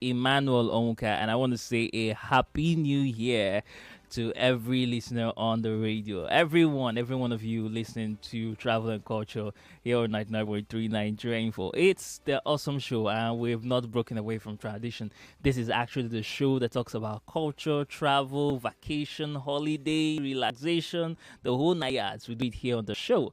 Emmanuel Onwuka, and I want to say a happy new year to every listener on the radio. Every one of you listening to Travel and Culture here on 99.3 Nigeria Info. It's the awesome show, and we've not broken away from tradition. This is actually the show that talks about culture, travel, vacation, holiday, relaxation, the whole nine yards. We do it here on the show.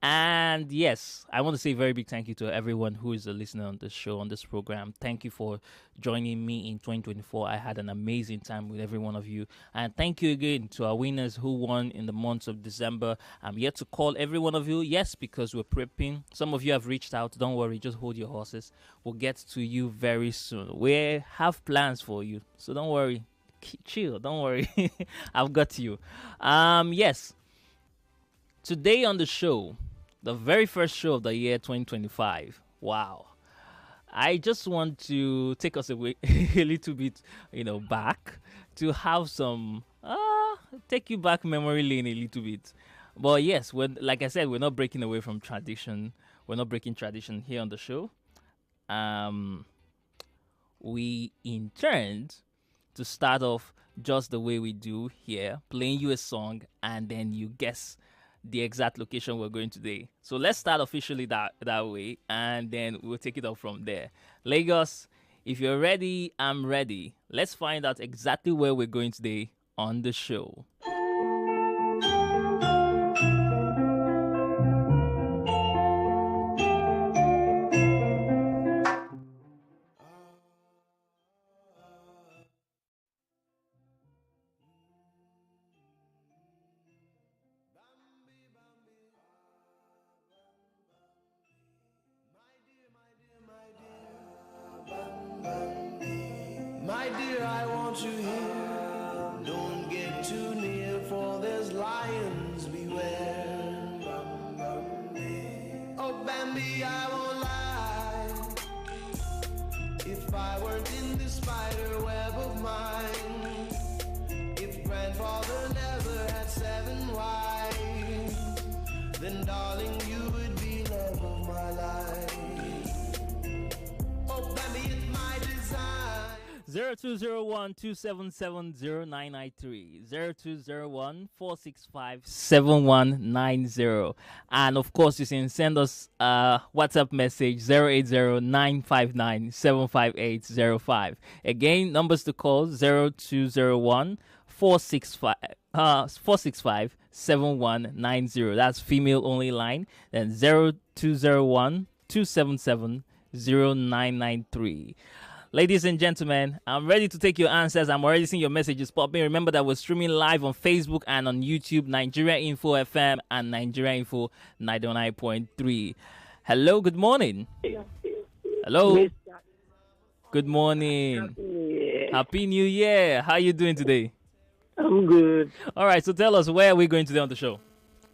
And yes, I want to say a very big thank you to everyone who is a listener on this show, on this program. Thank you for joining me in 2024. I had an amazing time with every one of you. And thank you again to our winners who won in the month of December. I'm yet to call every one of you. Yes, because we're prepping. Some of you have reached out. Don't worry, just hold your horses. We'll get to you very soon. We have plans for you. So don't worry. Chill, don't worry. I've got you. Yes. Today on the show, the very first show of the year 2025. Wow. I just want to take us away a little bit, back to have some, take you back memory lane a little bit. But yes, like I said, we're not breaking away from tradition. We're not breaking tradition here on the show. We intend to start off just the way we do here, playing you a song, and then you guess the exact location we're going today. So let's start officially that way, and then we'll take it up from there. Lagos, if you're ready, I'm ready. Let's find out exactly where we're going today on the show. My dear, I want you here. Don't get too near, for there's lions beware. Oh, Bambi, I won't lie. If I weren't in this spider web of mine, if grandfather never had 7 wives, then darling, you would be love of my life. Oh, Bambi, it's my design. 0201-277-0993, 0201-465-7190. And of course, you can send us a WhatsApp message 080-959-75805. Again, numbers to call 0201-465-7190. That's female only line. Then 0201-277-0993. Ladies and gentlemen, I'm ready to take your answers. I'm already seeing your messages popping. Remember that we're streaming live on Facebook and on YouTube, Nigeria Info FM and Nigeria Info 99.3. Hello, good morning. Hello. Good morning. Happy New Year. How are you doing today? I'm good. All right, so tell us, where are we going today on the show?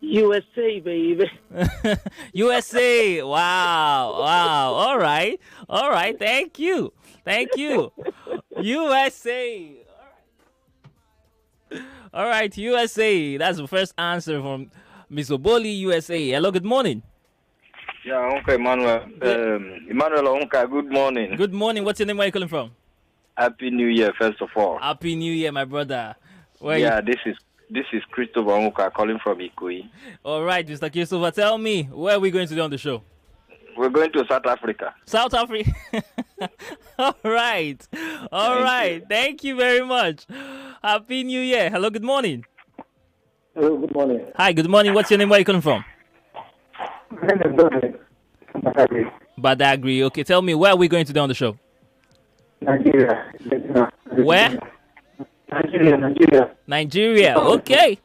USA, baby. USA. Wow. All right. Thank you. USA. All right, USA. That's the first answer from Miss Oboli, USA. Hello, good morning. Yeah, Uncle Emmanuel. Emmanuel Onwuka, good morning. Good morning. What's your name? Where are you calling from? Happy New Year, first of all. Happy New Year, my brother. This is Christopher Onwuka calling from Ikoyi. All right, Mr. Christopher, tell me, where are we going today on the show? We're going to South Africa. South Africa. All right. Thank you very much. Happy New Year. Hello, good morning. Hello, good morning. Hi, good morning. What's your name? Where are you calling from? My name is Badagry. Badagry. Okay, tell me, where are we going today on the show? Nigeria. Where? Nigeria. Okay.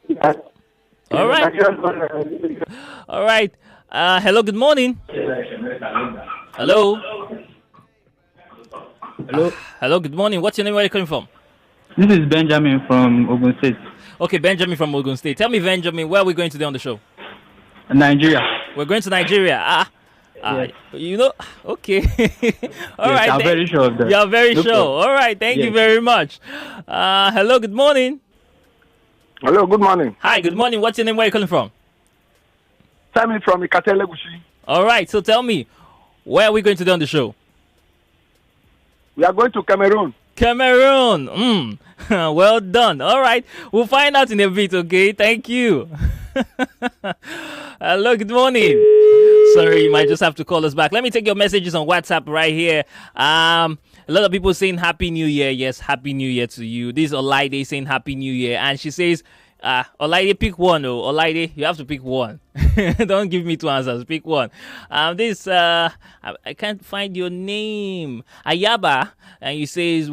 All right. All right. Hello, good morning. Hello. Hello, good morning. What's your name? Where are you coming from? This is Benjamin from Ogun State. Okay, Benjamin from Ogun State. Tell me, Benjamin, where are we going today on the show? Nigeria. We're going to Nigeria. Yes. Okay. All yes, right. I'm very sure of that. You're very sure. All right. Thank you very much. Hello, good morning. Hello, good morning. Hi, good morning. What's your name? Where are you calling from? Simon from Ikate. 'Legushi. All right. So tell me, where are we going today on the show? We're going to Nigeria. We're going to Nigeria. Ah, all right. Thank you very much. Hello, good morning. Hi, good morning. What's your name? Where are you calling from? Sammy from Ikate 'Legushi. All right. So tell me, where are we going today on the show? We are going to Cameroon. Cameroon. Well done. All right. We'll find out in a bit, okay? Thank you. Hello, good morning. Sorry, you might just have to call us back. Let me take your messages on WhatsApp right here. A lot of people saying Happy New Year. Yes, Happy New Year to you. This is Olaide saying Happy New Year. And she says, Olaide, pick one. Oh, Olaide, you have to pick one. Don't give me two answers. Pick one. I can't find your name. Ayaba, and you say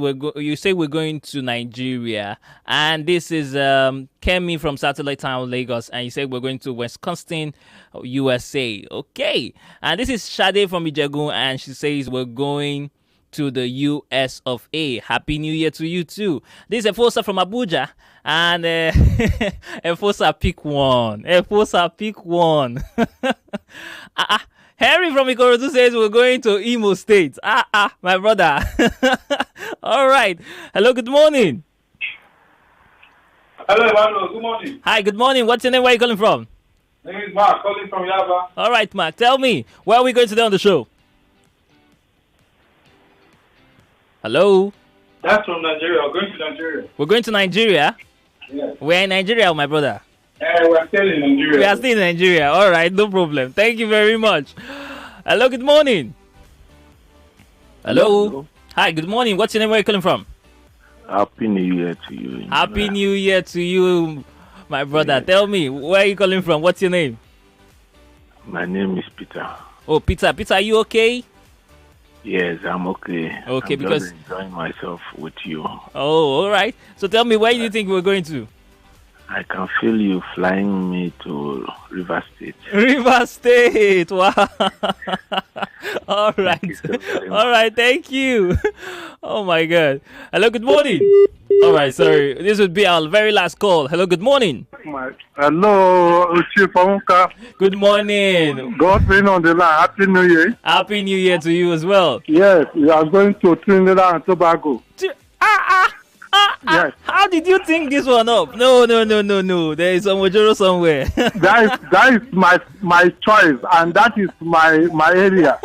we're going to Nigeria. And this is Kemi from Satellite Town, Lagos, and you say we're going to Wisconsin, USA. Okay. And this is Shade from Ijegun, and she says we're going to the US of A. Happy New Year to you too. This is Efosa from Abuja. And Efosa, pick one. Efosa, pick one. Harry from Ikorodu says we're going to Imo State. My brother. All right. Hello, good morning. Hello, Emmanuel. Good morning. Hi, good morning. What's your name? Where are you calling from? My name is Mark, calling from Yaba. All right, Mark. Tell me, where are we going today on the show? Hello? That's from Nigeria. We're going to Nigeria. We're going to Nigeria? Yes. We're in Nigeria, my brother. We're still in Nigeria. We are still in Nigeria. All right, no problem. Thank you very much. Hello, good morning. Hello. Hi, good morning. What's your name? Where are you calling from? Happy New Year to you. Happy New Year to you, my brother. Yes. Tell me, where are you calling from? What's your name? My name is Peter. Oh, Peter. Peter, are you okay? Yes, I'm okay. Okay, I'm because just enjoying myself with you. Oh, all right. So tell me, where do you think we're going to? I can feel you flying me to River State. River State. Wow. All right. All right. Thank you. Oh my God. Hello. Good morning. All right. Sorry. This would be our very last call. Hello. Good morning. Hello, Chief Onwuka. Good morning. Godwin on the line. Happy New Year. Happy New Year to you as well. Yes, we are going to Trinidad and Tobago. Yes. How did you think this one up? No. There is a Mojoro somewhere. that is my choice, and that is my area.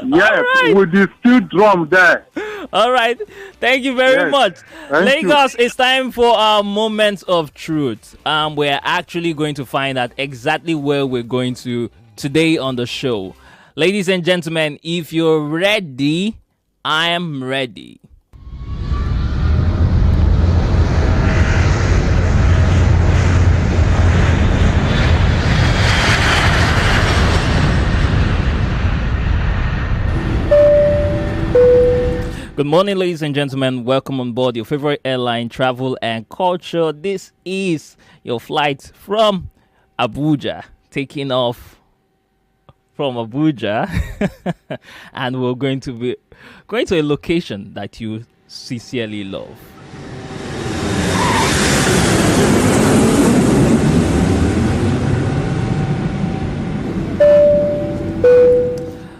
Yes, right. With the steel drum there. All right. Thank you very much. Lagos, it's time for our moment of truth. We're actually going to find out exactly where we're going to today on the show. Ladies and gentlemen, if you're ready, I am ready. Good morning, ladies and gentlemen. Welcome on board your favorite airline, travel and culture. This is your flight from Abuja, taking off from Abuja, and we're going to be going to a location that you sincerely love.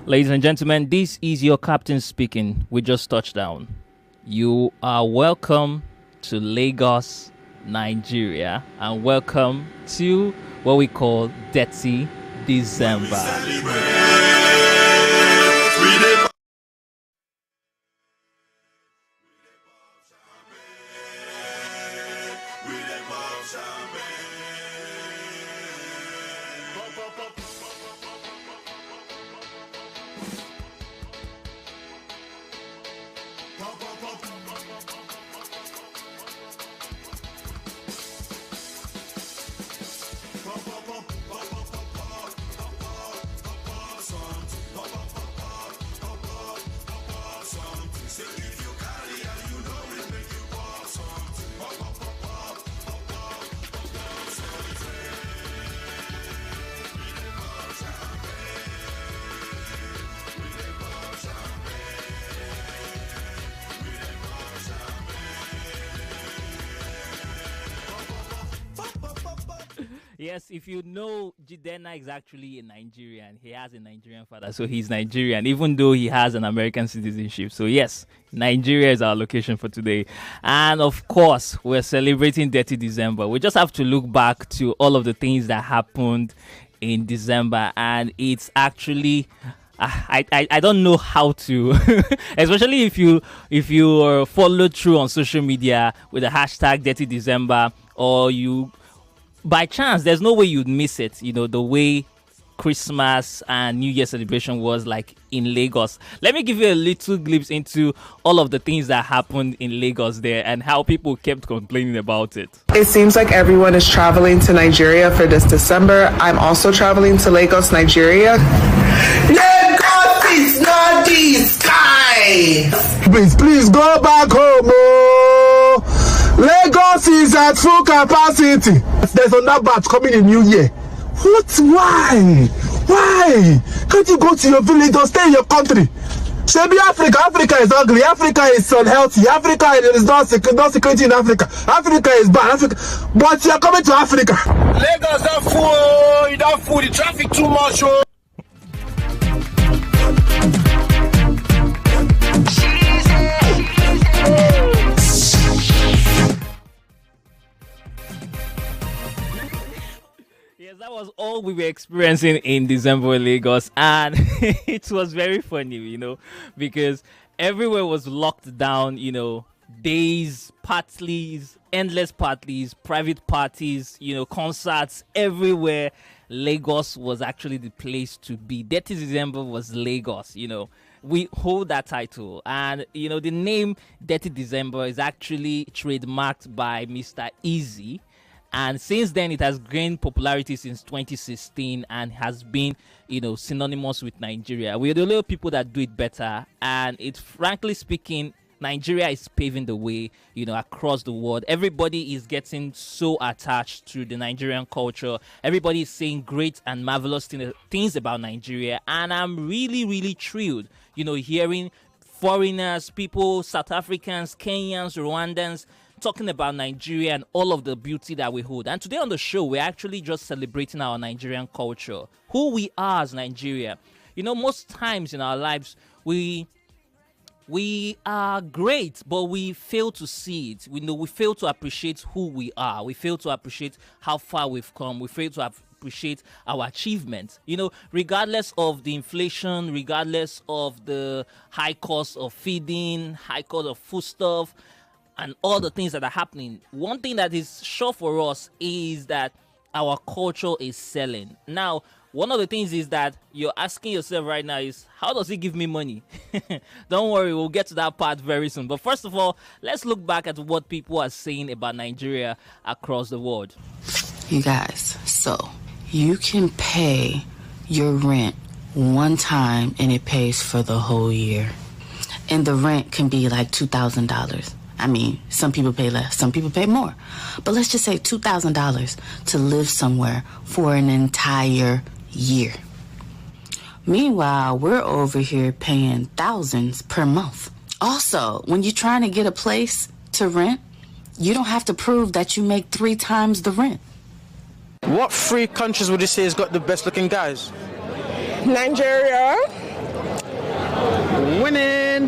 Ladies and gentlemen, this is your captain speaking. We just touched down. You are welcome to Lagos, Nigeria, and welcome to what we call Dirty December. Yes, if you know, Jidena is actually a Nigerian. He has a Nigerian father, so he's Nigerian, even though he has an American citizenship. So yes, Nigeria is our location for today. And of course, we're celebrating Dirty December. We just have to look back to all of the things that happened in December. And it's actually I don't know how to, especially if you follow through on social media with the hashtag Dirty December, or you by chance, there's no way you'd miss it. The way Christmas and New Year celebration was like in Lagos. Let me give you a little glimpse into all of the things that happened in Lagos there and how people kept complaining about it. It seems like everyone is traveling to Nigeria for this December. I'm also traveling to Lagos, Nigeria. Lagos is not the sky. Please go back home. Oh. Lagos is at full capacity. There's another bat coming in New Year. What? Why? Can't you go to your village or stay in your country? Maybe Africa is ugly. Africa is unhealthy. Africa is not security in Africa. Africa is bad. But you're coming to Africa. Lagos are full. You don't fool. The traffic too much. Oh. That was all we were experiencing in December in Lagos, and it was very funny, because everywhere was locked down, days, parties, endless parties, private parties, concerts everywhere. Lagos was actually the place to be. Dirty December was Lagos, We hold that title, and the name Dirty December is actually trademarked by Mr. Easy. And since then, it has gained popularity since 2016 and has been, synonymous with Nigeria. We're the little people that do it better. And frankly speaking, Nigeria is paving the way, across the world. Everybody is getting so attached to the Nigerian culture. Everybody is saying great and marvelous things about Nigeria. And I'm really, really thrilled, hearing foreigners, people, South Africans, Kenyans, Rwandans, talking about Nigeria and all of the beauty that we hold. And today on the show, we're actually just celebrating our Nigerian culture, who we are as Nigeria. Most times in our lives, we are great, but we fail to see it. We fail to appreciate who we are. We fail to appreciate how far we've come. We fail to appreciate our achievements. Regardless of the inflation, regardless of the high cost of feeding, high cost of foodstuff, and all the things that are happening, one thing that is sure for us is that our culture is selling. Now, one of the things is that you're asking yourself right now is, how does it give me money? Don't worry, we'll get to that part very soon. But first of all, let's look back at what people are saying about Nigeria across the world. You guys, so you can pay your rent one time and it pays for the whole year. And the rent can be like $2,000. I mean, some people pay less, some people pay more. But let's just say $2,000 to live somewhere for an entire year. Meanwhile, we're over here paying thousands per month. Also, when you're trying to get a place to rent, you don't have to prove that you make 3 times the rent. What 3 countries would you say has got the best looking guys? Nigeria. Winning.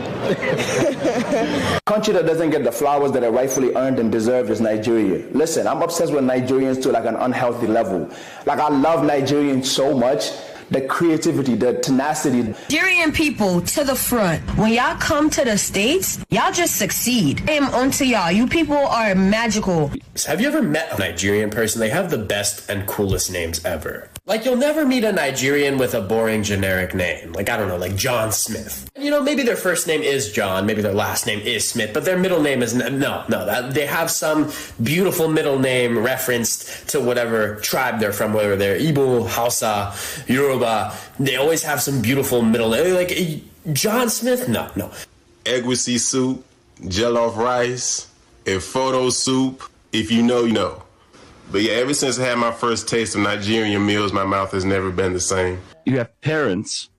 Country that doesn't get the flowers that are rightfully earned and deserved is Nigeria. Listen, I'm obsessed with Nigerians to like an unhealthy level. Like, I love Nigerians so much. The creativity, the tenacity. Nigerian people to the front. When y'all come to the States, y'all just succeed. I am onto y'all. You people are magical. Have you ever met a Nigerian person? They have the best and coolest names ever. Like, you'll never meet a Nigerian with a boring generic name. Like, I don't know, like John Smith. Maybe their first name is John, maybe their last name is Smith, but their middle name is they have some beautiful middle name referenced to whatever tribe they're from, whether they're Igbo, Hausa, Yoruba. They always have some beautiful middle name. Like, John Smith? No. Egusi soup, jollof rice, and photo soup. If you know, you know. But yeah, ever since I had my first taste of Nigerian meals, my mouth has never been the same. You have parents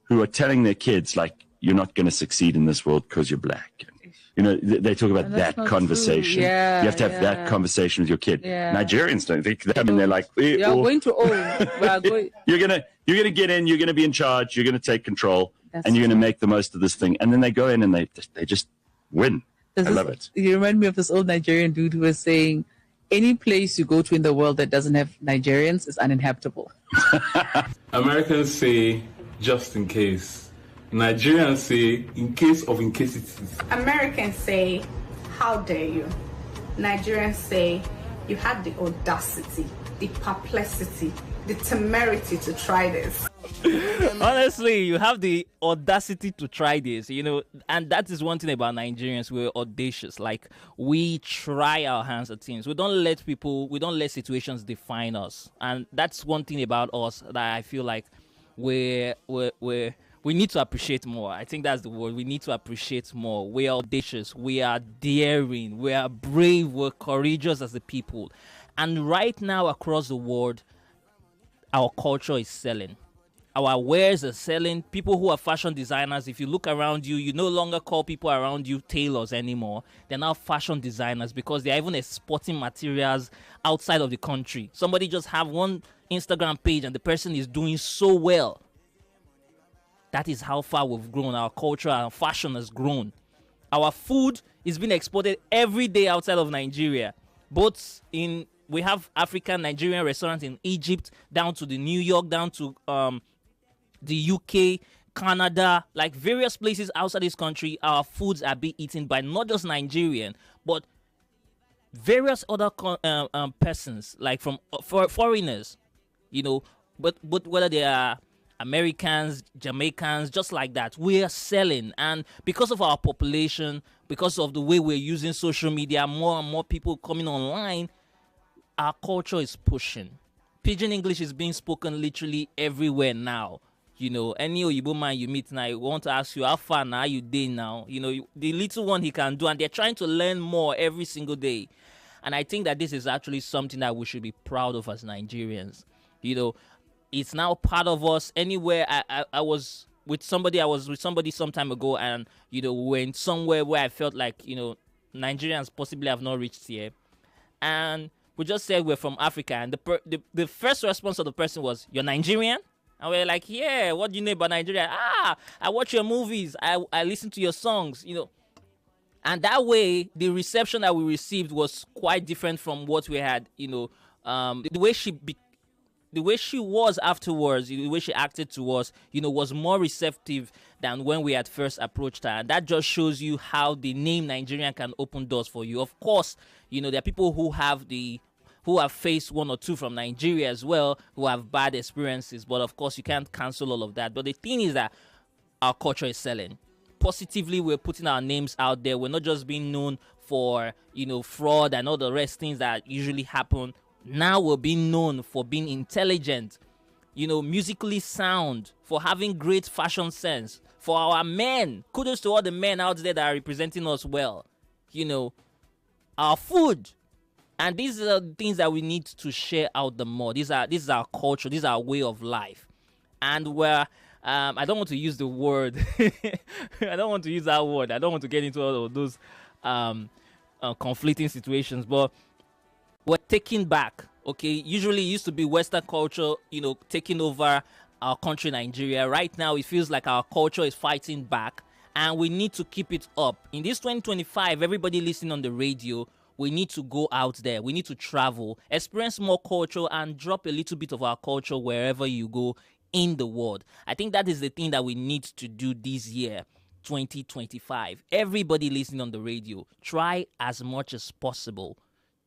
who are telling their kids, like, you're not going to succeed in this world because you're black. They talk about that conversation. Yeah, you have to have that conversation with your kid. Yeah. Nigerians don't. They come in, they're like, you're going to own. We are going. You're gonna get in. You're gonna be in charge. You're gonna take control, and you're gonna make the most of this thing. And then they go in and they just win. I love it. You remind me of this old Nigerian dude who was saying, any place you go to in the world that doesn't have Nigerians is uninhabitable. Americans say just in case. Nigerians say in case of incasities. Americans say, how dare you? Nigerians say, you had the audacity, the perplexity, the temerity to try this. Honestly, you have the audacity to try this, and that is one thing about Nigerians. We're audacious. Like, we try our hands at things. We don't let situations define us. And that's one thing about us that I feel like we need to appreciate more. I think that's the word. We need to appreciate more. We are audacious. We are daring. We are brave. We're courageous as a people. And right now, across the world, our culture is selling. Our wares are selling. People who are fashion designers, if you look around you, you no longer call people around you tailors anymore. They're now fashion designers because they're even exporting materials outside of the country. Somebody just have one Instagram page and the person is doing so well. That is how far we've grown. Our culture and fashion has grown. Our food is being exported every day outside of Nigeria. We have African Nigerian restaurants in Egypt, down to the New York, down to the UK, Canada, like various places outside this country. Our foods are being eaten by not just Nigerian, but various other persons, like from foreigners, but whether they are Americans, Jamaicans, just like that. We are selling, and because of our population, because of the way we're using social media, more and more people coming online, our culture is pushing. Pidgin English is being spoken literally everywhere now. Any Oyibo man you meet now, you want to ask you, how far now are you doing now? The little one he can do, and they're trying to learn more every single day. And I think that this is actually something that we should be proud of as Nigerians. It's now part of us. Anywhere I was with somebody some time ago, and we went somewhere where I felt like Nigerians possibly have not reached here, and we just said we're from Africa, and the first response of the person was, "You're Nigerian?" And we're like, "Yeah, what do you know about Nigeria?" "I watch your movies, I listen to your songs," And that way, the reception that we received was quite different from what we had, the way she was afterwards, the way she acted to us, was more receptive than when we had first approached her. And that just shows you how the name Nigerian can open doors for you. Of course, there are people who have faced one or two from Nigeria as well, who have bad experiences. But of course, you can't cancel all of that. But the thing is that our culture is selling. Positively, we're putting our names out there. We're not just being known for, fraud and all the rest things that usually happen. Now we're being known for being intelligent, musically sound, for having great fashion sense. For our men, kudos to all the men out there that are representing us well. Our food. And these are the things that we need to share out the more. This is our culture. This is our way of life. And I don't want to use the word. I don't want to use that word. I don't want to get into all of those conflicting situations. But we're taking back. Okay, usually it used to be Western culture, taking over our country, Nigeria. Right now, it feels like our culture is fighting back, and we need to keep it up. In this 2025, everybody listening on the radio, we need to go out there. We need to travel, experience more culture, and drop a little bit of our culture wherever you go in the world. I think that is the thing that we need to do this year, 2025. Everybody listening on the radio, try as much as possible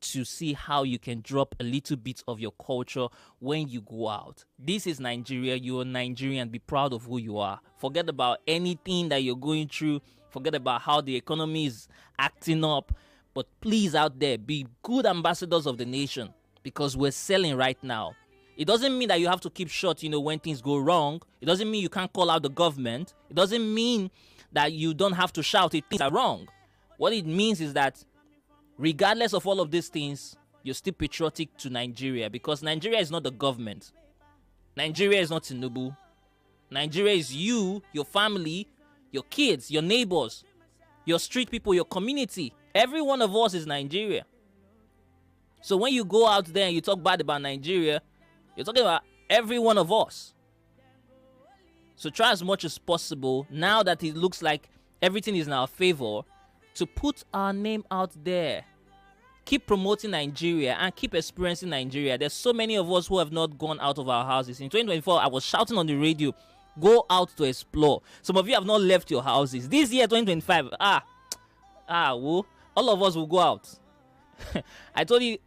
to see how you can drop a little bit of your culture when you go out. This is Nigeria. You're Nigerian. Be proud of who you are. Forget about anything that you're going through. Forget about how the economy is acting up. But please, out there, be good ambassadors of the nation, because we're selling right now. It doesn't mean that you have to keep short, when things go wrong. It doesn't mean you can't call out the government. It doesn't mean that you don't have to shout if things are wrong. What it means is that regardless of all of these things, you're still patriotic to Nigeria, because Nigeria is not the government. Nigeria is not Tinubu. Nigeria is you, your family, your kids, your neighbors, your street people, your community. Every one of us is Nigeria. So when you go out there and you talk bad about Nigeria, you're talking about every one of us. So try as much as possible, now that it looks like everything is in our favor, to put our name out there. Keep promoting Nigeria and keep experiencing Nigeria. There's so many of us who have not gone out of our houses. In 2024, I was shouting on the radio Go out to explore. Some of you have not left your houses. This year, 2025, all of us will go out. I told you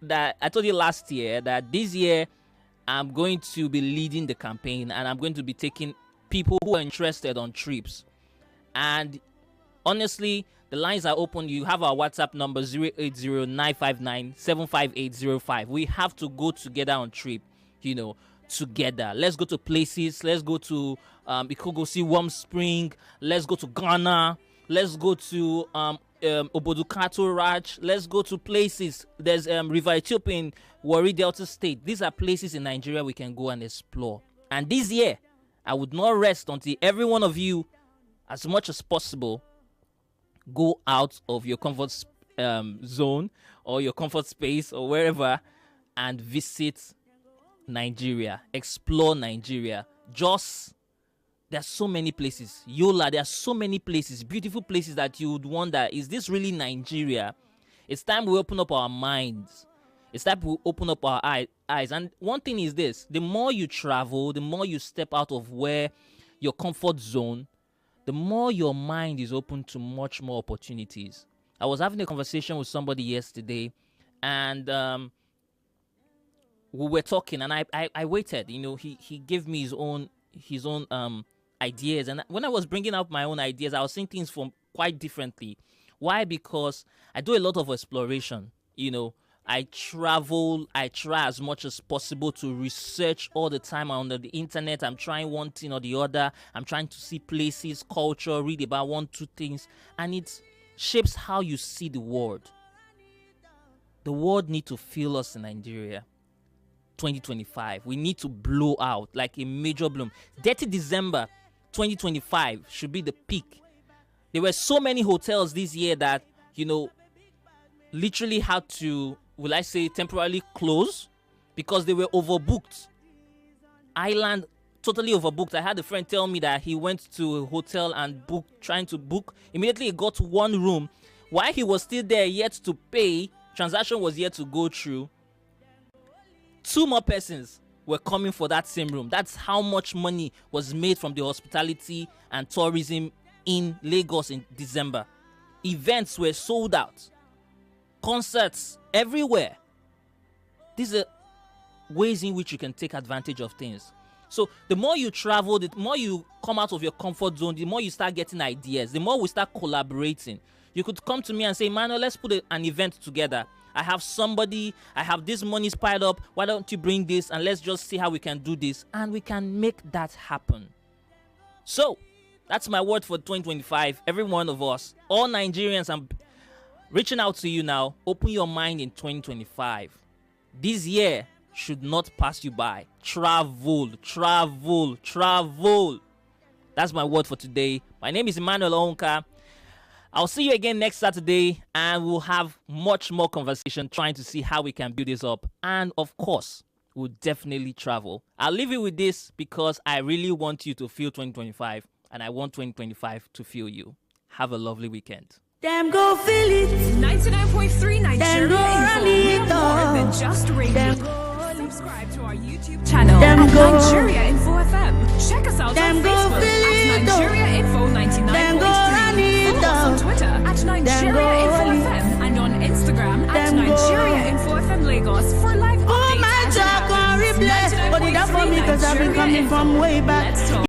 last year that this year I'm going to be leading the campaign, and I'm going to be taking people who are interested on trips. And honestly, the lines are open. You have our WhatsApp number 080-959-75805. We have to go together on trip, together. Let's go to places. Let's go to we could go see Warm Spring. Let's go to Ghana. Let's go to Obodukato Raj. Let's go to places. There's River Ethiopia in Warri Delta State. These are places in Nigeria we can go and explore. And this year, I would not rest until every one of you, as much as possible, go out of your comfort zone or your comfort space or wherever and visit Nigeria. Explore Nigeria. There's so many places. Yola, there are so many places, beautiful places that you would wonder, is this really Nigeria? It's time we open up our minds. It's time we open up our eyes. And one thing is this: the more you travel, the more you step out of your comfort zone, the more your mind is open to much more opportunities. I was having a conversation with somebody yesterday, and we were talking, and I waited. He gave me his own ideas, and when I was bringing out my own ideas, I was seeing things from quite differently. Why? Because I do a lot of exploration. I travel. I try as much as possible to research all the time on the internet. I'm trying one thing or the other. I'm trying to see places, culture, read about 1-2 things, and it shapes how you see the world. The world needs to feel us in Nigeria. 2025, we need to blow out like a major bloom. 30 December 2025 should be the peak. There were so many hotels this year that literally had to, will I say, temporarily close because they were overbooked. Island totally overbooked. I had a friend tell me that he went to a hotel and trying to book. Immediately he got one room. While he was still there yet to pay, transaction was yet to go through, 2 more persons were coming for that same room. That's how much money was made from the hospitality and tourism in Lagos in December. Events were sold out. Concerts everywhere. These are ways in which you can take advantage of things. So the more you travel, the more you come out of your comfort zone, the more you start getting ideas, the more we start collaborating. You could come to me and say, Emmanuel, let's put an event together. I have this money's piled up. Why don't you bring this and let's just see how we can do this, and we can make that happen. So that's my word for 2025. Every one of us, all Nigerians, I'm reaching out to you now. Open your mind in 2025. This year should not pass you by. Travel. That's my word for today. My name is Emmanuel Onwuka. I'll see you again next Saturday, and we'll have much more conversation trying to see how we can build this up. And of course, we'll definitely travel. I'll leave you with this because I really want you to feel 2025, and I want 2025 to feel you. Have a lovely weekend. Them go feel it. 99.3 Nigeria Info. More than just radio. Subscribe to our YouTube channel at Nigeria Info FM. Check us out on Facebook at Nigeria Info 99.3. Follow us on Twitter at Nigeria Info FM and on Instagram at Nigeria Info FM Lagos for live updates. Oh my God, replay. But it up for me because I've been coming from way back.